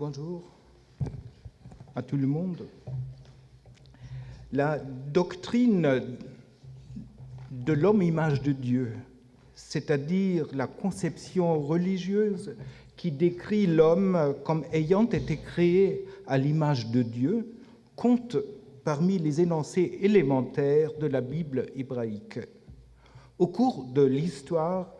Bonjour à tout le monde. La doctrine de l'homme-image de Dieu, c'est-à-dire la conception religieuse qui décrit l'homme comme ayant été créé à l'image de Dieu, compte parmi les énoncés élémentaires de la Bible hébraïque. Au cours de l'histoire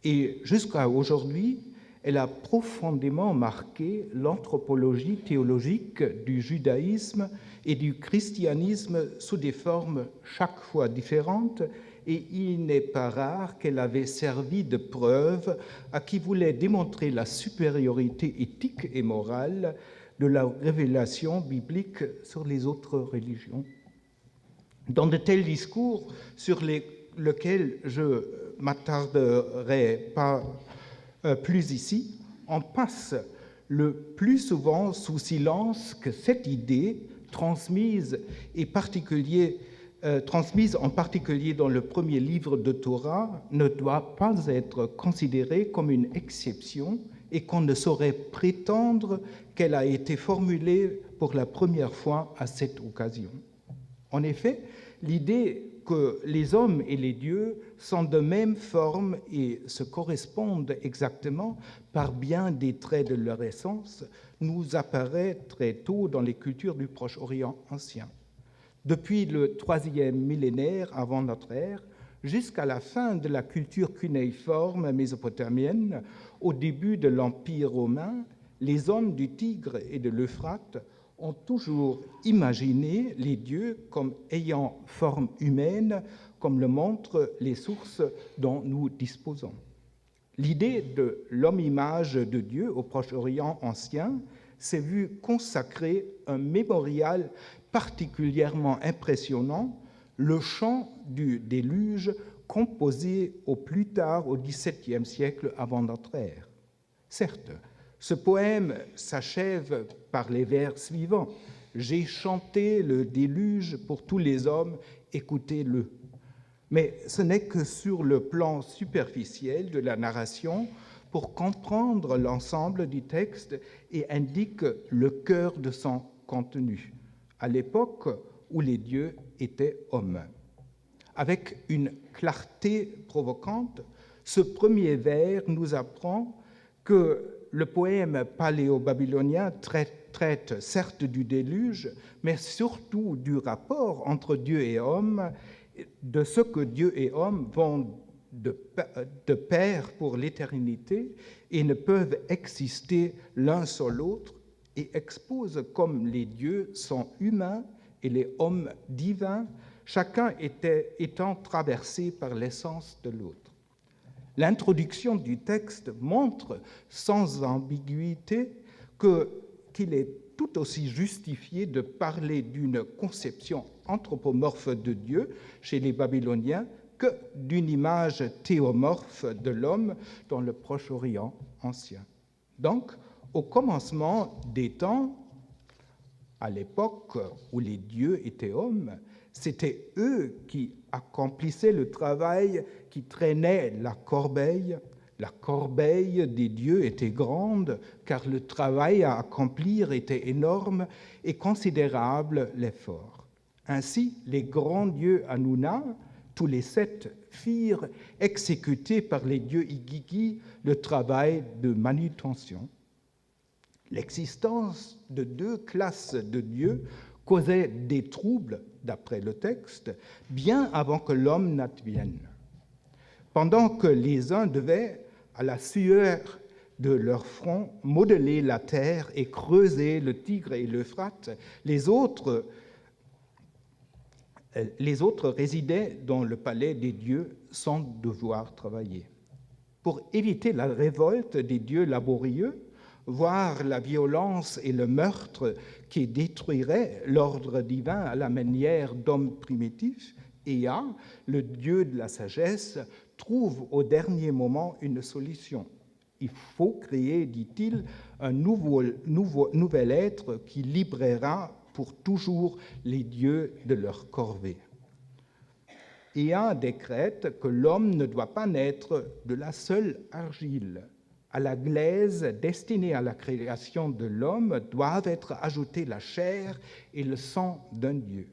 et jusqu'à aujourd'hui, elle a profondément marqué l'anthropologie théologique du judaïsme et du christianisme sous des formes chaque fois différentes, et il n'est pas rare qu'elle avait servi de preuve à qui voulait démontrer la supériorité éthique et morale de la révélation biblique sur les autres religions. Dans de tels discours sur lesquels je ne m'attarderai pas plus ici, on passe le plus souvent sous silence que cette idée, transmise en particulier dans le premier livre de Torah, ne doit pas être considérée comme une exception et qu'on ne saurait prétendre qu'elle a été formulée pour la première fois à cette occasion. En effet, l'idée que les hommes et les dieux sont de même forme et se correspondent exactement par bien des traits de leur essence nous apparaît très tôt dans les cultures du Proche-Orient ancien. Depuis le 3e millénaire avant notre ère, jusqu'à la fin de la culture cunéiforme mésopotamienne, au début de l'Empire romain, les hommes du Tigre et de l'Euphrate ont toujours imaginé les dieux comme ayant forme humaine, comme le montrent les sources dont nous disposons. L'idée de l'homme-image de Dieu au Proche-Orient ancien s'est vue consacrer un mémorial particulièrement impressionnant, le chant du déluge, composé au plus tard au XVIIe siècle avant notre ère. Certes, ce poème s'achève par les vers suivants. « J'ai chanté le déluge pour tous les hommes, écoutez-le ». Mais ce n'est que sur le plan superficiel de la narration pour comprendre l'ensemble du texte et indique le cœur de son contenu, à l'époque où les dieux étaient hommes. Avec une clarté provocante, ce premier vers nous apprend que le poème paléo-babylonien traite certes du déluge, mais surtout du rapport entre Dieu et homme, de ce que Dieu et homme vont de pair pour l'éternité et ne peuvent exister l'un sans l'autre, et expose comme les dieux sont humains et les hommes divins, chacun étant traversé par l'essence de l'autre. L'introduction du texte montre sans ambiguïté qu'il est tout aussi justifié de parler d'une conception anthropomorphe de Dieu chez les Babyloniens que d'une image théomorphe de l'homme dans le Proche-Orient ancien. Donc, au commencement des temps, à l'époque où les dieux étaient hommes, c'était eux qui accomplissaient le travail qui traînait la corbeille. La corbeille des dieux était grande, car le travail à accomplir était énorme et considérable l'effort. Ainsi, les grands dieux Hanouna, tous les 7, firent exécuter par les dieux Igigi le travail de manutention. L'existence de 2 classes de dieux causait des troubles, d'après le texte, bien avant que l'homme n'advienne. Pendant que les uns devaient, à la sueur de leur front, modeler la terre et creuser le Tigre et l'Euphrate, les autres résidaient dans le palais des dieux sans devoir travailler. Pour éviter la révolte des dieux laborieux, voire la violence et le meurtre qui détruiraient l'ordre divin à la manière d'hommes primitifs, Ea, le dieu de la sagesse, trouve au dernier moment une solution. Il faut créer, dit-il, un nouvel être qui libérera pour toujours les dieux de leur corvée. Ea décrète que l'homme ne doit pas naître de la seule argile. À la glaise destinée à la création de l'homme doivent être ajoutés la chair et le sang d'un Dieu.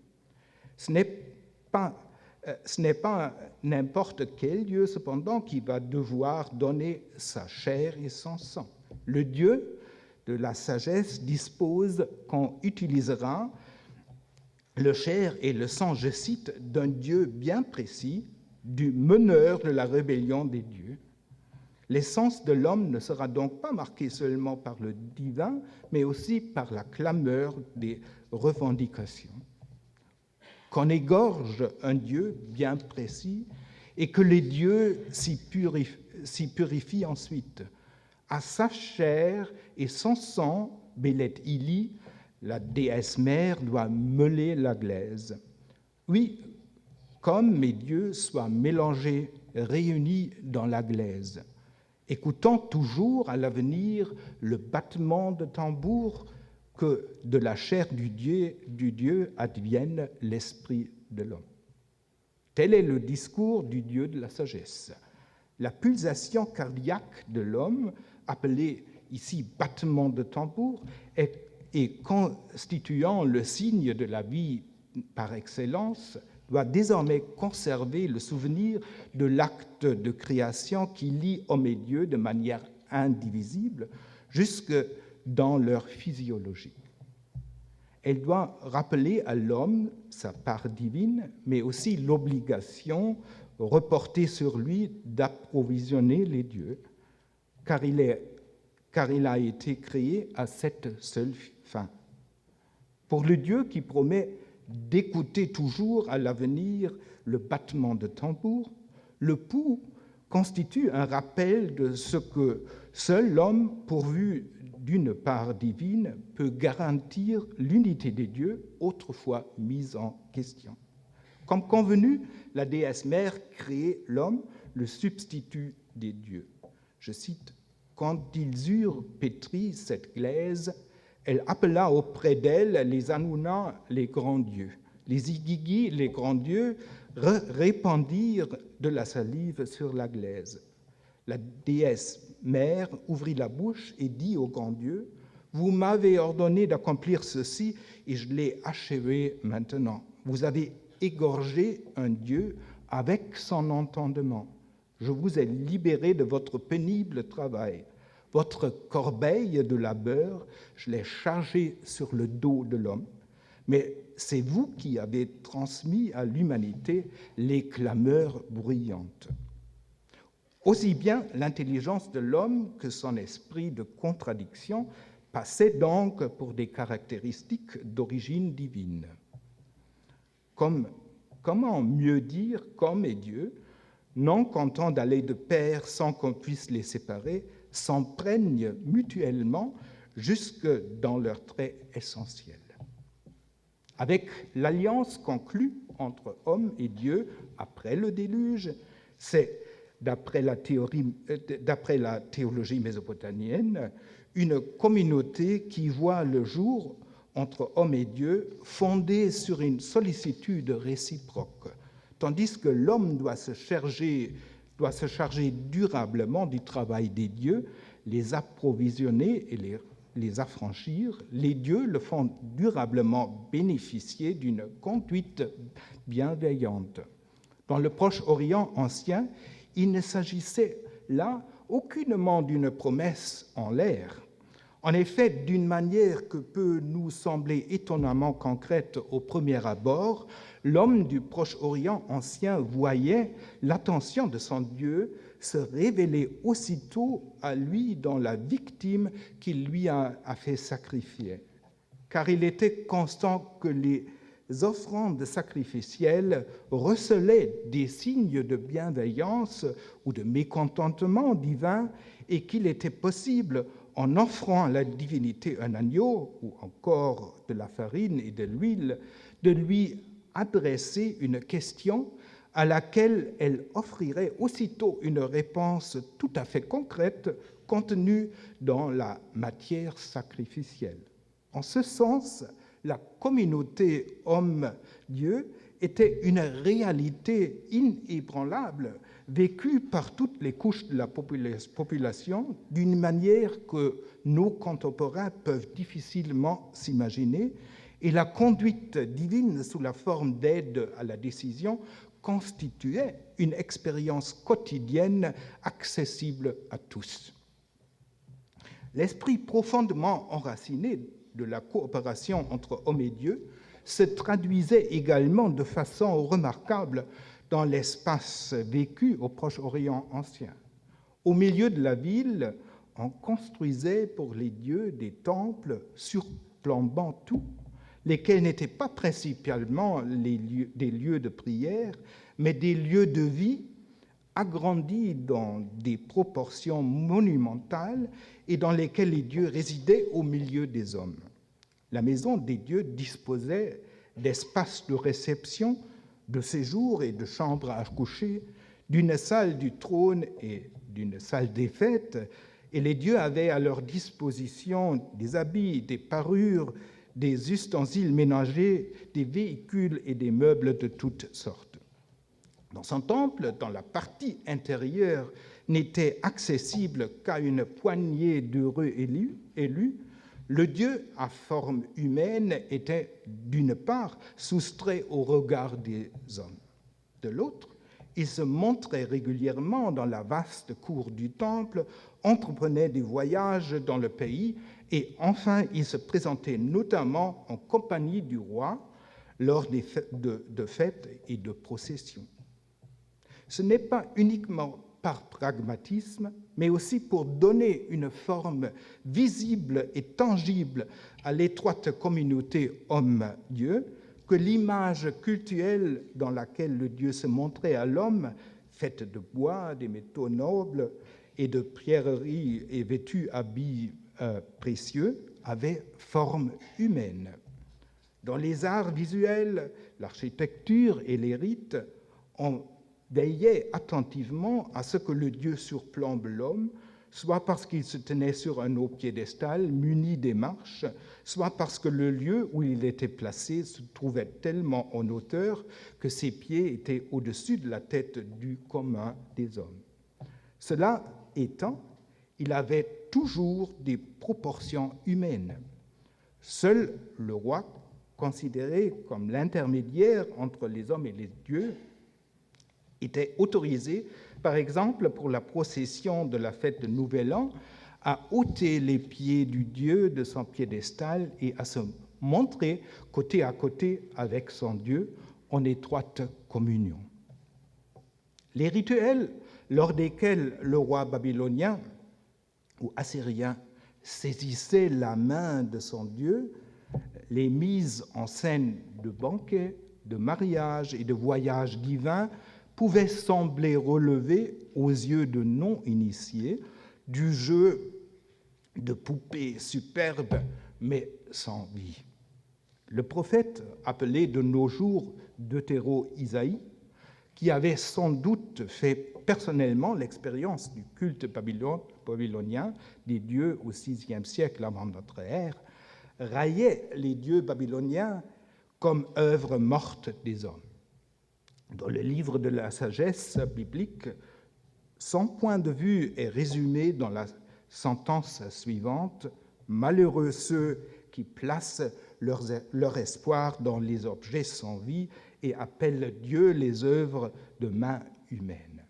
Ce n'est pas n'importe quel Dieu, cependant, qui va devoir donner sa chair et son sang. Le Dieu de la sagesse dispose qu'on utilisera le chair et le sang, je cite, d'un Dieu bien précis, du meneur de la rébellion des dieux. L'essence de l'homme ne sera donc pas marquée seulement par le divin, mais aussi par la clameur des revendications. Qu'on égorge un Dieu bien précis et que les dieux s'y purifient ensuite. À sa chair et son sang, Bélet Ili, la déesse mère, doit meuler la glaise. Oui, comme mes dieux soient mélangés, réunis dans la glaise. Écoutons toujours à l'avenir le battement de tambour, que de la chair du Dieu advienne l'esprit de l'homme. Tel est le discours du Dieu de la sagesse. La pulsation cardiaque de l'homme, appelée ici battement de tambour, et constituant le signe de la vie par excellence, doit désormais conserver le souvenir de l'acte de création qui lie homme et Dieu de manière indivisible jusque dans leur physiologie. Elle doit rappeler à l'homme sa part divine, mais aussi l'obligation reportée sur lui d'approvisionner les dieux, car il a été créé à cette seule fin. Pour le Dieu qui promet d'écouter toujours à l'avenir le battement de tambour, le pouls constitue un rappel de ce que seul l'homme, pourvu d'une part divine, peut garantir l'unité des dieux, autrefois mise en question. Comme convenu, la déesse mère crée l'homme, le substitut des dieux. Je cite, « Quand ils eurent pétri cette glaise, elle appela auprès d'elle les Anuna, les grands dieux. Les Igigi, les grands dieux, répandirent de la salive sur la glaise. La déesse mère ouvrit la bouche et dit aux grands dieux, « Vous m'avez ordonné d'accomplir ceci et je l'ai achevé maintenant. Vous avez égorgé un dieu avec son entendement. Je vous ai libéré de votre pénible travail. Votre corbeille de labeur, je l'ai chargée sur le dos de l'homme. Mais c'est vous qui avez transmis à l'humanité les clameurs bruyantes. » Aussi bien l'intelligence de l'homme que son esprit de contradiction passaient donc pour des caractéristiques d'origine divine. Comment mieux dire qu'homme et Dieu, non contents d'aller de pair sans qu'on puisse les séparer, s'empreignent mutuellement jusque dans leurs traits essentiels. Avec l'alliance conclue entre homme et Dieu après le déluge, c'est, d'après la théologie mésopotamienne, une communauté qui voit le jour entre homme et Dieu fondée sur une sollicitude réciproque, tandis que l'homme doit se charger durablement du travail des dieux, les approvisionner et les affranchir. Les dieux le font durablement bénéficier d'une conduite bienveillante. Dans le Proche-Orient ancien, il ne s'agissait là aucunement d'une promesse en l'air. En effet, d'une manière que peut nous sembler étonnamment concrète au premier abord, l'homme du Proche-Orient ancien voyait l'attention de son Dieu se révéler aussitôt à lui dans la victime qu'il lui a fait sacrifier. Car il était constant que les offrandes sacrificielles recelaient des signes de bienveillance ou de mécontentement divin et qu'il était possible, en offrant à la divinité un agneau ou encore de la farine et de l'huile, de lui adresser une question à laquelle elle offrirait aussitôt une réponse tout à fait concrète contenue dans la matière sacrificielle. En ce sens, la communauté homme-Dieu était une réalité inébranlable, vécue par toutes les couches de la population d'une manière que nos contemporains peuvent difficilement s'imaginer, et la conduite divine sous la forme d'aide à la décision constituait une expérience quotidienne accessible à tous. L'esprit profondément enraciné de la coopération entre hommes et Dieu se traduisait également de façon remarquable dans l'espace vécu au Proche-Orient ancien. Au milieu de la ville, on construisait pour les dieux des temples surplombant tout, lesquels n'étaient pas principalement des lieux de prière, mais des lieux de vie agrandis dans des proportions monumentales et dans lesquels les dieux résidaient au milieu des hommes. La maison des dieux disposait d'espaces de réception, de séjour et de chambres à coucher, d'une salle du trône et d'une salle des fêtes, et les dieux avaient à leur disposition des habits, des parures, des ustensiles ménagers, des véhicules et des meubles de toutes sortes. Dans son temple, dans la partie intérieure, n'était accessible qu'à une poignée d'heureux élus, le Dieu à forme humaine était d'une part soustrait au regard des hommes. De l'autre, il se montrait régulièrement dans la vaste cour du temple, entreprenait des voyages dans le pays et enfin il se présentait notamment en compagnie du roi lors de fêtes et de processions. Ce n'est pas uniquement par pragmatisme, mais aussi pour donner une forme visible et tangible à l'étroite communauté homme-dieu, que l'image cultuelle dans laquelle le Dieu se montrait à l'homme, faite de bois, des métaux nobles et de pierreries et vêtue habits précieux, avait forme humaine. Dans les arts visuels, l'architecture et les rites, on veillait attentivement à ce que le Dieu surplombe l'homme, soit parce qu'il se tenait sur un haut piédestal muni des marches, soit parce que le lieu où il était placé se trouvait tellement en hauteur que ses pieds étaient au-dessus de la tête du commun des hommes. Cela étant, il avait toujours des proportions humaines. Seul le roi, considéré comme l'intermédiaire entre les hommes et les dieux, était autorisé, par exemple pour la procession de la fête de Nouvel An, à ôter les pieds du Dieu de son piédestal et à se montrer côté à côté avec son Dieu en étroite communion. Les rituels lors desquels le roi babylonien ou assyrien saisissait la main de son Dieu, les mises en scène de banquets, de mariages et de voyages divins pouvait sembler relever aux yeux de non-initiés du jeu de poupées superbes mais sans vie. Le prophète, appelé de nos jours Deutéro-Isaïe, qui avait sans doute fait personnellement l'expérience du culte babylonien des dieux au VIe siècle avant notre ère, raillait les dieux babyloniens comme œuvre morte des hommes. Dans le livre de la sagesse biblique, son point de vue est résumé dans la sentence suivante : « Malheureux ceux qui placent leur espoir dans les objets sans vie et appellent Dieu les œuvres de mains humaines. »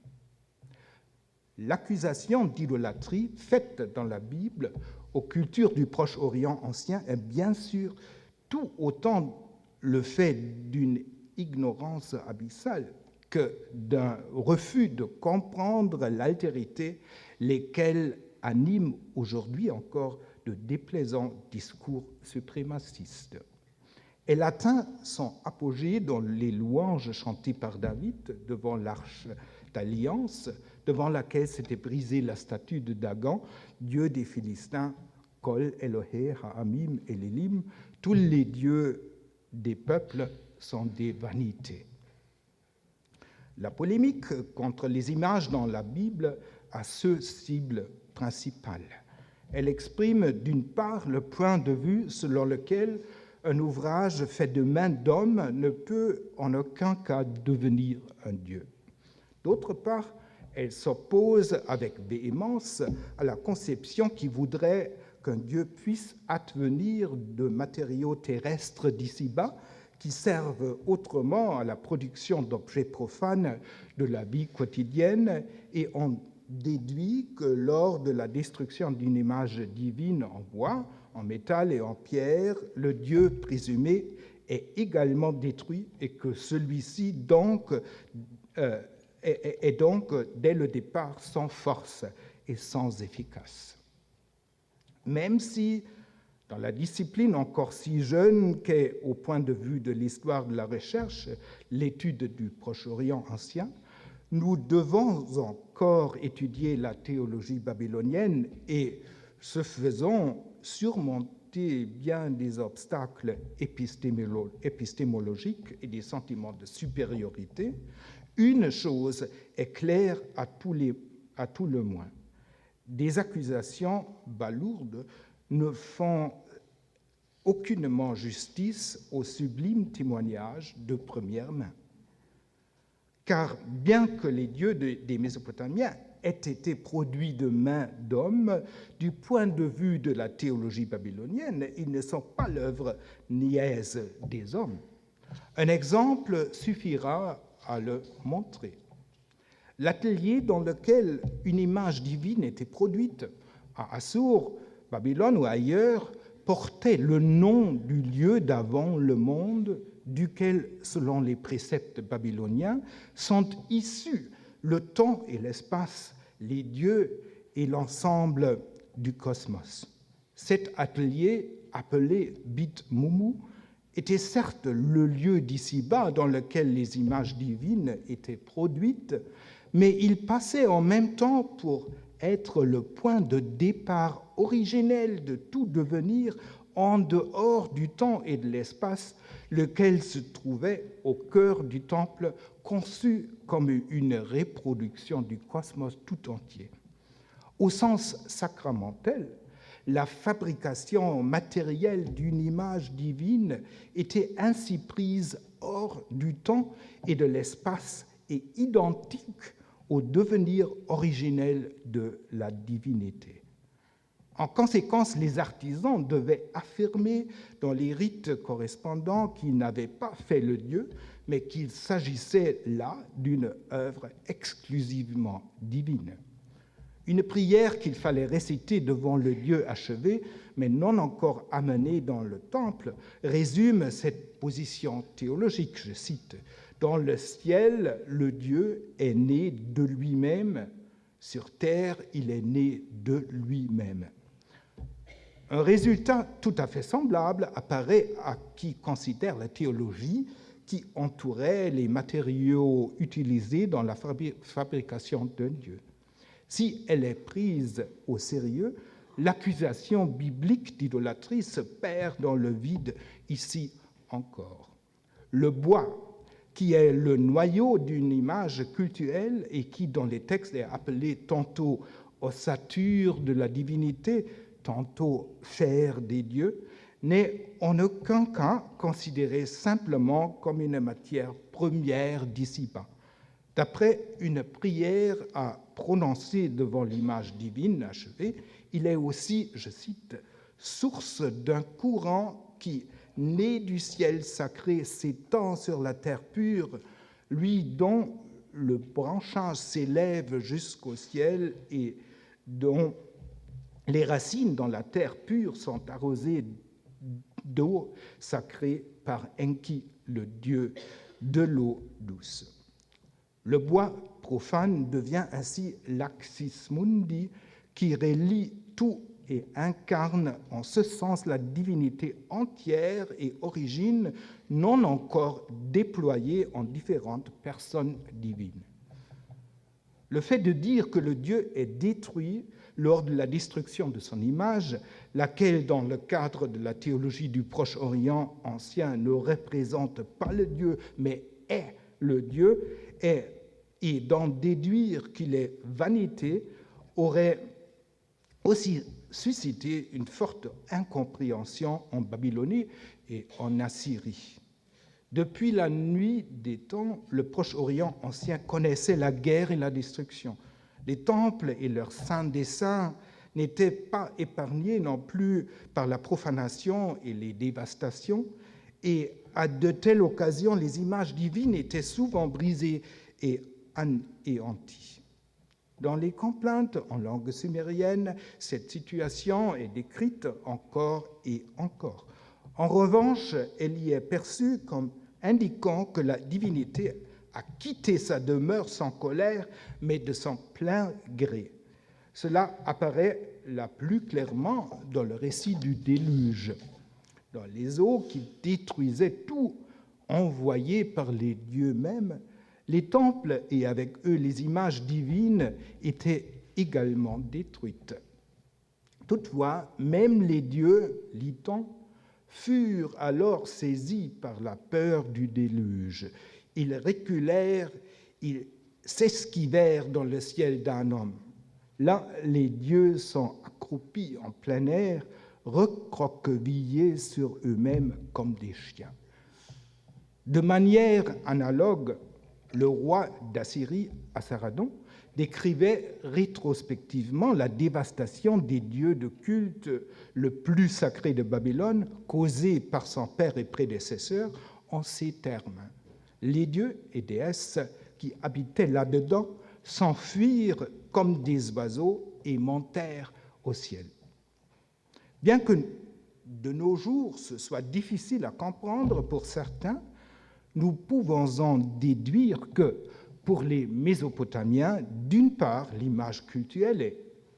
L'accusation d'idolâtrie faite dans la Bible aux cultures du Proche-Orient ancien est bien sûr tout autant le fait d'une ignorance abyssale que d'un refus de comprendre l'altérité, lesquelles animent aujourd'hui encore de déplaisants discours suprémacistes. Elle atteint son apogée dans les louanges chantées par David devant l'arche d'alliance, devant laquelle s'était brisée la statue de Dagon, dieu des Philistins, Kol, Elohé, Ha'amim et Lélim, tous les dieux des peuples sont des vanités. La polémique contre les images dans la Bible a deux cibles principales. Elle exprime d'une part le point de vue selon lequel un ouvrage fait de main d'homme ne peut en aucun cas devenir un Dieu. D'autre part, elle s'oppose avec véhémence à la conception qui voudrait qu'un Dieu puisse advenir de matériaux terrestres d'ici-bas qui servent autrement à la production d'objets profanes de la vie quotidienne, et on déduit que lors de la destruction d'une image divine en bois, en métal et en pierre, le Dieu présumé est également détruit et que celui-ci donc est donc dès le départ sans force et sans efficace. Même si, dans la discipline encore si jeune qu'est, au point de vue de l'histoire de la recherche, l'étude du Proche-Orient ancien, nous devons encore étudier la théologie babylonienne et, ce faisant, surmonter bien des obstacles épistémologiques et des sentiments de supériorité. Une chose est claire à tout le moins. Des accusations balourdes ne font aucunement justice au sublime témoignage de première main. Car bien que les dieux des Mésopotamiens aient été produits de main d'hommes, du point de vue de la théologie babylonienne, ils ne sont pas l'œuvre niaise des hommes. Un exemple suffira à le montrer. L'atelier dans lequel une image divine était produite à Assur, Babylone ou ailleurs portait le nom du lieu d'avant le monde, duquel, selon les préceptes babyloniens, sont issus le temps et l'espace, les dieux et l'ensemble du cosmos. Cet atelier, appelé Bit Mumu, était certes le lieu d'ici-bas dans lequel les images divines étaient produites, mais il passait en même temps pour être le point de départ originel de tout devenir en dehors du temps et de l'espace, lequel se trouvait au cœur du temple, conçu comme une reproduction du cosmos tout entier. Au sens sacramentel, la fabrication matérielle d'une image divine était ainsi prise hors du temps et de l'espace et identique au devenir originel de la divinité. En conséquence, les artisans devaient affirmer dans les rites correspondants qu'ils n'avaient pas fait le Dieu, mais qu'il s'agissait là d'une œuvre exclusivement divine. Une prière qu'il fallait réciter devant le Dieu achevé, mais non encore amené dans le temple, résume cette position théologique, je cite, « Dans le ciel, le Dieu est né de lui-même, sur terre, il est né de lui-même. » Un résultat tout à fait semblable apparaît à qui considère la théologie qui entourait les matériaux utilisés dans la fabrication d'un Dieu. Si elle est prise au sérieux, l'accusation biblique d'idolâtrie se perd dans le vide ici encore. Le bois, qui est le noyau d'une image cultuelle et qui, dans les textes, est appelé tantôt ossature de la divinité, tantôt chair des dieux, n'est en aucun cas considéré simplement comme une matière première d'ici-bas. D'après une prière à prononcer devant l'image divine achevée, il est aussi, je cite, « source d'un courant qui, né du ciel sacré, s'étend sur la terre pure, lui dont le branchage s'élève jusqu'au ciel et dont les racines dans la terre pure sont arrosées d'eau sacrée par Enki, le dieu de l'eau douce. » Le bois profane devient ainsi l'axis mundi qui relie tout et incarne en ce sens la divinité entière et origine non encore déployée en différentes personnes divines. Le fait de dire que le Dieu est détruit lors de la destruction de son image, laquelle, dans le cadre de la théologie du Proche-Orient ancien, ne représente pas le Dieu, mais est le Dieu, et d'en déduire qu'il est vanité, aurait aussi suscité une forte incompréhension en Babylonie et en Assyrie. Depuis la nuit des temps, le Proche-Orient ancien connaissait la guerre et la destruction. Les temples et leurs saints des saints n'étaient pas épargnés non plus par la profanation et les dévastations, et à de telles occasions, les images divines étaient souvent brisées et anéanties. Dans les complaintes en langue sumérienne, cette situation est décrite encore et encore. En revanche, elle y est perçue comme indiquant que la divinité a quitté sa demeure sans colère, mais de son plein gré. Cela apparaît la plus clairement dans le récit du déluge, dans les eaux qui détruisaient tout envoyé par les dieux mêmes. Les temples et avec eux les images divines étaient également détruites. Toutefois, même les dieux, lit-on, furent alors saisis par la peur du déluge. Ils reculèrent, ils s'esquivèrent dans le ciel d'un homme. Là, les dieux sont accroupis en plein air, recroquevillés sur eux-mêmes comme des chiens. De manière analogue, le roi d'Assyrie, Assaradon, décrivait rétrospectivement la dévastation des dieux de culte le plus sacré de Babylone, causée par son père et prédécesseur, en ces termes. Les dieux et déesses qui habitaient là-dedans s'enfuirent comme des oiseaux et montèrent au ciel. Bien que de nos jours ce soit difficile à comprendre pour certains, nous pouvons en déduire que, pour les Mésopotamiens, d'une part, l'image cultuelle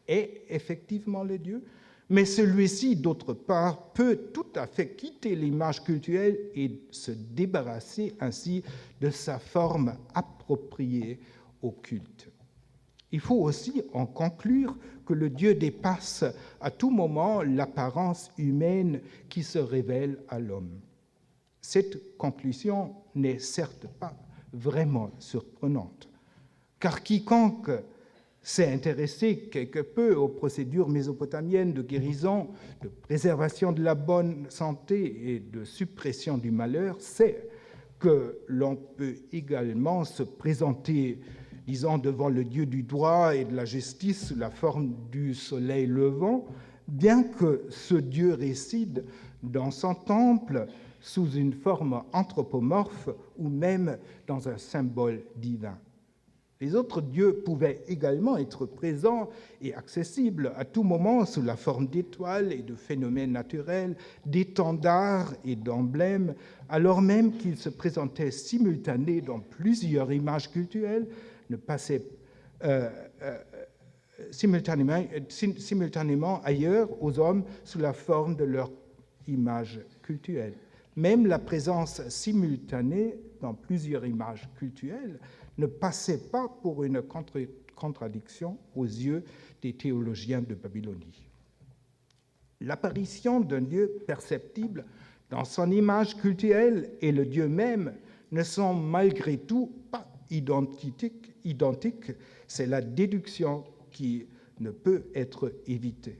est effectivement le Dieu, mais celui-ci, d'autre part, peut tout à fait quitter l'image cultuelle et se débarrasser ainsi de sa forme appropriée au culte. Il faut aussi en conclure que le Dieu dépasse à tout moment l'apparence humaine qui se révèle à l'homme. Cette conclusion n'est certes pas vraiment surprenante, car quiconque s'est intéressé quelque peu aux procédures mésopotamiennes de guérison, de préservation de la bonne santé et de suppression du malheur sait que l'on peut également se présenter, disons, devant le Dieu du droit et de la justice sous la forme du soleil levant, bien que ce Dieu réside dans son temple sous une forme anthropomorphe ou même dans un symbole divin. Les autres dieux pouvaient également être présents et accessibles à tout moment sous la forme d'étoiles et de phénomènes naturels, d'étendards et d'emblèmes, alors même qu'ils se présentaient simultanés dans plusieurs images cultuelles, ne passaient simultanément ailleurs aux hommes sous la forme de leur image cultuelle. Même la présence simultanée dans plusieurs images cultuelles ne passait pas pour une contradiction aux yeux des théologiens de Babylonie. L'apparition d'un Dieu perceptible dans son image cultuelle et le Dieu même ne sont malgré tout pas identiques. C'est la déduction qui ne peut être évitée.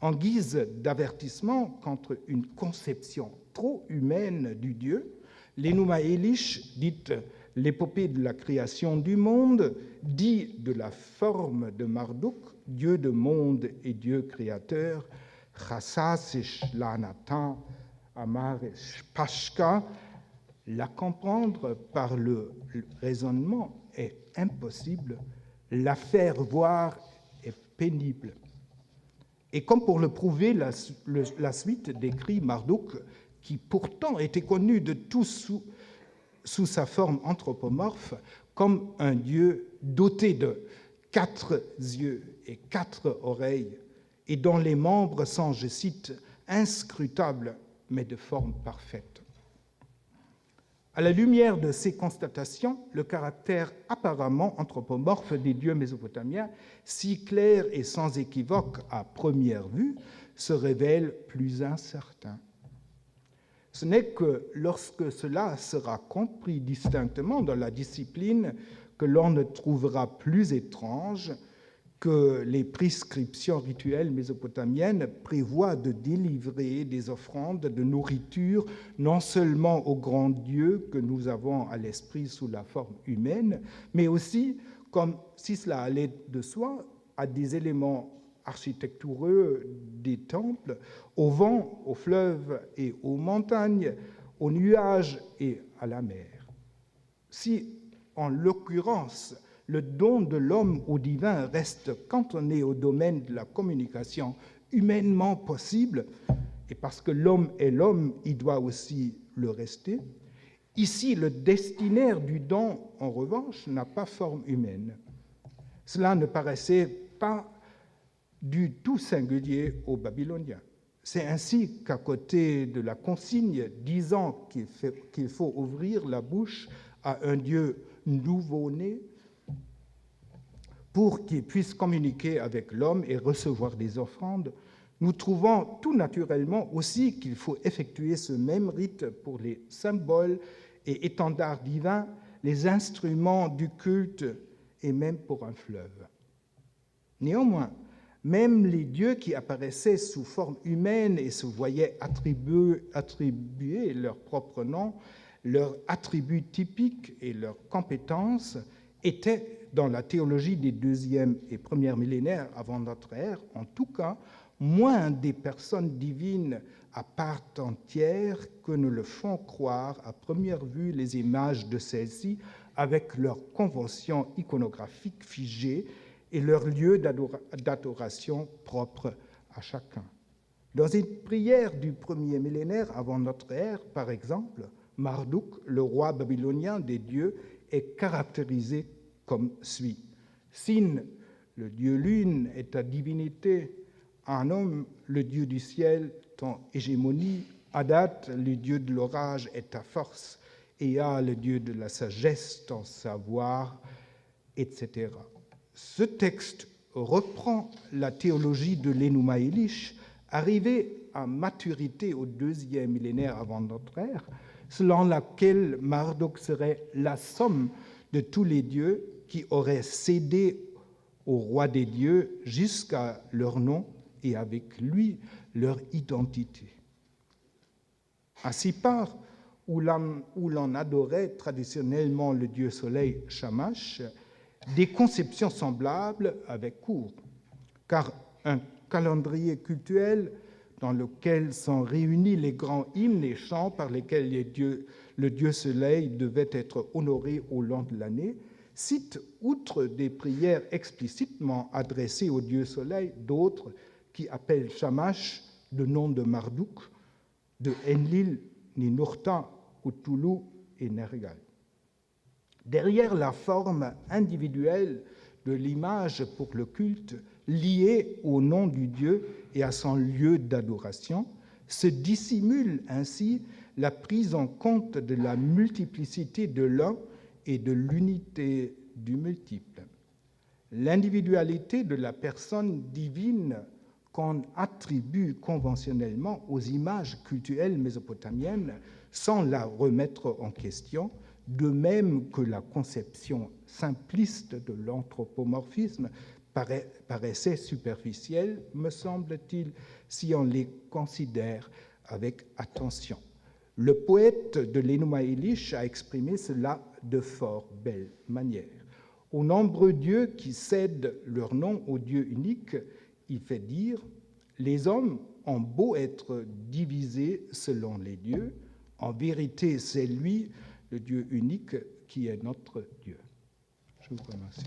En guise d'avertissement contre une conception trop humaine du Dieu, l'Enuma Elish, dite l'épopée de la création du monde, dit de la forme de Marduk, Dieu de monde et Dieu créateur, Chassasish Lanatan Amarish Pashka. La comprendre par le raisonnement est impossible, la faire voir est pénible. Et comme pour le prouver, la suite décrit Marduk, qui pourtant était connu de tous sous sa forme anthropomorphe, comme un dieu doté de 4 yeux et 4 oreilles, et dont les membres sont, je cite, inscrutables, mais de forme parfaite. À la lumière de ces constatations, le caractère apparemment anthropomorphe des dieux mésopotamiens, si clair et sans équivoque à première vue, se révèle plus incertain. Ce n'est que lorsque cela sera compris distinctement dans la discipline que l'on ne trouvera plus étrange que les prescriptions rituelles mésopotamiennes prévoient de délivrer des offrandes de nourriture non seulement aux grands dieux que nous avons à l'esprit sous la forme humaine, mais aussi, comme si cela allait de soi, à des éléments architectureux des temples, au vent, aux fleuves et aux montagnes, aux nuages et à la mer. Si, en l'occurrence, le don de l'homme au divin reste cantonné au domaine de la communication humainement possible, et parce que l'homme est l'homme, il doit aussi le rester, ici, le destinataire du don, en revanche, n'a pas forme humaine. Cela ne paraissait pas du tout singulier aux Babyloniens. C'est ainsi qu'à côté de la consigne disant qu'il faut ouvrir la bouche à un Dieu nouveau-né pour qu'il puisse communiquer avec l'homme et recevoir des offrandes, nous trouvons tout naturellement aussi qu'il faut effectuer ce même rite pour les symboles et étendards divins, les instruments du culte et même pour un fleuve. Néanmoins, même les dieux qui apparaissaient sous forme humaine et se voyaient attribuer leur propre nom, leurs attributs typiques et leurs compétences étaient, dans la théologie des 2e et 1er millénaires avant notre ère, en tout cas, moins des personnes divines à part entière que ne le font croire à première vue les images de celles-ci avec leurs conventions iconographiques figées et leurs lieux d'adoration propres à chacun. Dans une prière du 1er millénaire avant notre ère, par exemple, Marduk, le roi babylonien des dieux, est caractérisé comme suit. Sin, le dieu lune, est ta divinité. Anom, le dieu du ciel, ton hégémonie. Adat, le dieu de l'orage, est ta force. Ea, le dieu de la sagesse, ton savoir, etc. Ce texte reprend la théologie de l'Enuma Elish, arrivé à maturité au 2e millénaire avant notre ère, selon laquelle Marduk serait la somme de tous les dieux qui auraient cédé au roi des dieux jusqu'à leur nom et avec lui leur identité. À Sippar, où l'on adorait traditionnellement le dieu soleil Shamash, des conceptions semblables avaient cours, car un calendrier cultuel dans lequel sont réunis les grands hymnes et chants par lesquels le dieu soleil devait être honoré au long de l'année, cite, outre des prières explicitement adressées au dieu soleil, d'autres qui appellent Shamash de nom de Marduk, de Enlil, Ninurta, Cthulhu et Nergal. Derrière la forme individuelle de l'image pour le culte, liée au nom du Dieu et à son lieu d'adoration, se dissimule ainsi la prise en compte de la multiplicité de l'un et de l'unité du multiple. L'individualité de la personne divine qu'on attribue conventionnellement aux images cultuelles mésopotamiennes sans la remettre en question, de même que la conception simpliste de l'anthropomorphisme paraissait superficielle, me semble-t-il, si on les considère avec attention. Le poète de l'Enuma Elish a exprimé cela de fort belle manière. Aux nombreux dieux qui cèdent leur nom au Dieu unique, il fait dire « Les hommes ont beau être divisés selon les dieux, en vérité c'est lui, le Dieu unique, qui est notre Dieu. » Je vous remercie.